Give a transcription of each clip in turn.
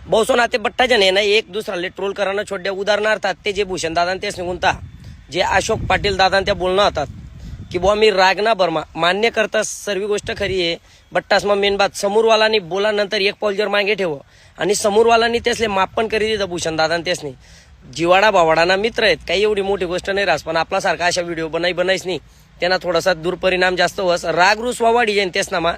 बहुसो नाते बट्टाच्या ने ना एक दुसराले ट्रोल करायला छोड्या उदाहरणार्थ ते जे भूषण दादा तेच निघूनता जे अशोक पाटील दादा त्या बोलणं होतात की बुवा मी रागना बर्मा मान्य करता सर्व गोष्ट खरी आहे बट्टास मग मेन बात समोरवालानी बोलानंतर एक पाऊल जर मागे ठेव आणि समोरवालानी त्यासले मापन करी दिलं भूषण दादा तेचनी जिवाडा भावाडाना मित्र आहेत काही एवढी मोठी गोष्ट नाही रास पण आपला सारखा अशा व्हिडिओ बनायच नाही त्यांना थोडासा दुर्परिणाम जास्त होस राग रुस वावाडी जाईन तेच ना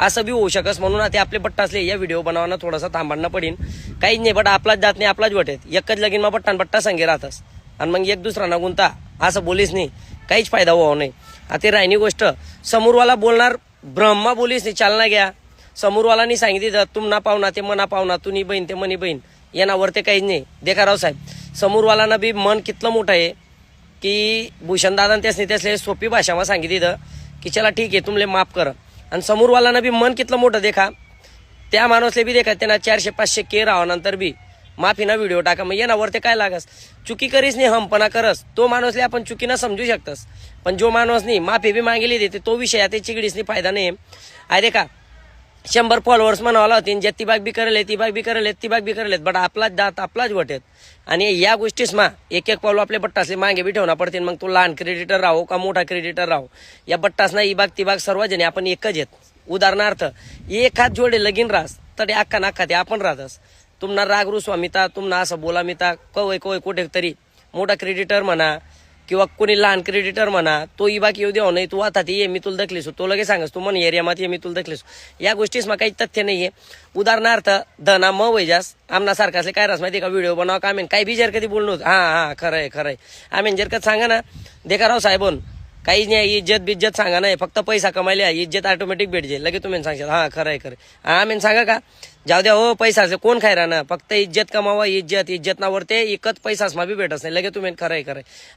असं बी होऊ शकस म्हणून ते आपले बट्टा असले या व्हिडिओ बनवणं थोडासा थांबणं पडीन काहीच नाही बट आपलाच जात नाही आपलाच वाटेत एकच लगीन मग बट्टा बट्टा संगे राहतस आणि मग एक दुसरा न गुंता असं बोलीस नाही काहीच फायदा व्हावा नाही आता राहिनी गोष्ट समोरवाला बोलणार ब्रह्मा बोलीस नाही चालना घ्या समोरवालानी सांगितलं तुम ना पाहुणा ते मना पाहुणा तुनी बहीण ते मनी बहीण येणावर ते काहीच नाही देखा राव साहेब समोरवालांना बी मन कितलं मोठं आहे की भूषण दादा त्यासले सोपी भाषाમાં सांगितलं की चला ठीक आहे तुमले माफ कर आणि समोरवालांना बी मन कितलं मोठं देखा त्या माणूसले बी देखा त्यांना 400-500 के राहल्यानंतर बी माफीना व्हिडिओ टाका मग येणावर ते काय लागस चुकी करीस नाही हमपणा करस तो माणूसले आपण चुकीनं समजू शकतस पण जो माणूस नाही माफी बी मागेली देते तो विषय आता चिगडीस नाही फायदा नाही आहे देखा 100 फॉलोअर्स म्हणावला होती ज्या ती बाग बी करेल ती बाग बी करेल ती बाग बी करेल बट आपलाच दात आपलाच वटेत आणि या गोष्टीस एक पाऊल आपले बट्टासले मागे बी ठेवणं पडते मग तो लहान क्रेडिटर राहो का मोठा क्रेडिटर राहो या बट्टासना ही बाग ती बाग सर्वजणी आपण एकच येत उदाहरणार्थ एक हात जोडे लगीन रास तडे अख्खा नाख्खा ते आपण राहतस तुम्हाला राग रुसवा मिता तुम्हाला असं बोला मिता कवय कुठे तरी मोठा क्रेडिटर म्हणा किंवा कोणी लहान क्रेडिटर म्हणा तो ही बाकी येऊ देऊ नाही तू आता ये मी तुला दखलीसो तो लगे सांगस तू म्हण एरियामध्ये मी तुला दखलीसो या गोष्टीस मग काही तथ्य नाहीये उदाहरणार्थ धना म वैजास आमना सारखा असले काय रास माहिती का व्हिडिओ बनवा का आम्ही काही बी जर कधी बोललो हा खरंय आम्ही जर का सांगा ना देखा राव साहेबन काहीच नाही इज्जत बिज्जत सांगा नाही फक्त पैसा कमायला इज्जत ऑटोमॅटिक भेट जाईल लगे तुम्ही सांगशाल हा खरंय आम्ही सांगा का जाऊ द्या हो पैसा कोण खाय राहणार फक्त इज्जत कमावा इज्जत नावर ते एकच पैसाच मा बी भेटत नाही लगे तुम्ही खरंय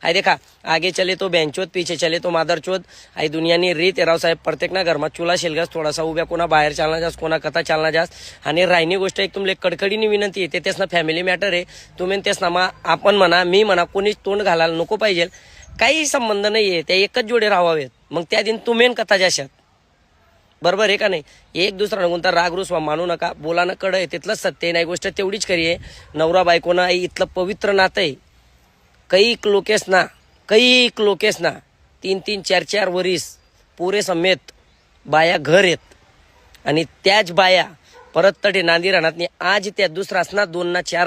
आहे देखा आगे चले तो बँचोत पीछे चले तो मादरचोत आई दुनियानी रीत राव साहेब प्रत्येक ना घरमा चुला शिलगास थोडासा उभ्या कोणा बाहेर चालना जास्त कोणा कथा चालना जास्त आणि राहिनी गोष्ट एक तुमले कडकडीने विनंती येते तेच ना फॅमिली मॅटर आहे तुम्ही तेच ना आपण म्हणा मी म्हणा कोणीच तोंड घालायला नको पाहिजे काही संबंध नाहीये त्या एकच जोडे राहावेत मग त्या दिन तुम्ही कथा जाशात बरोबर आहे का नाही एक दुसरा गुंता राग रुसवा मानू नका बोलानं कड आहे तिथलंच सत्य नाही गोष्ट तेवढीच खरी आहे नवरा बायकोना इथलं पवित्र नातं आहे कैक लोकेस ना 3-4 वरीस पुरे समेत बाया घर येत आणि त्याच बाया परत तटे नांदी राहणार आज त्या दुसरा असणार 2 ना 4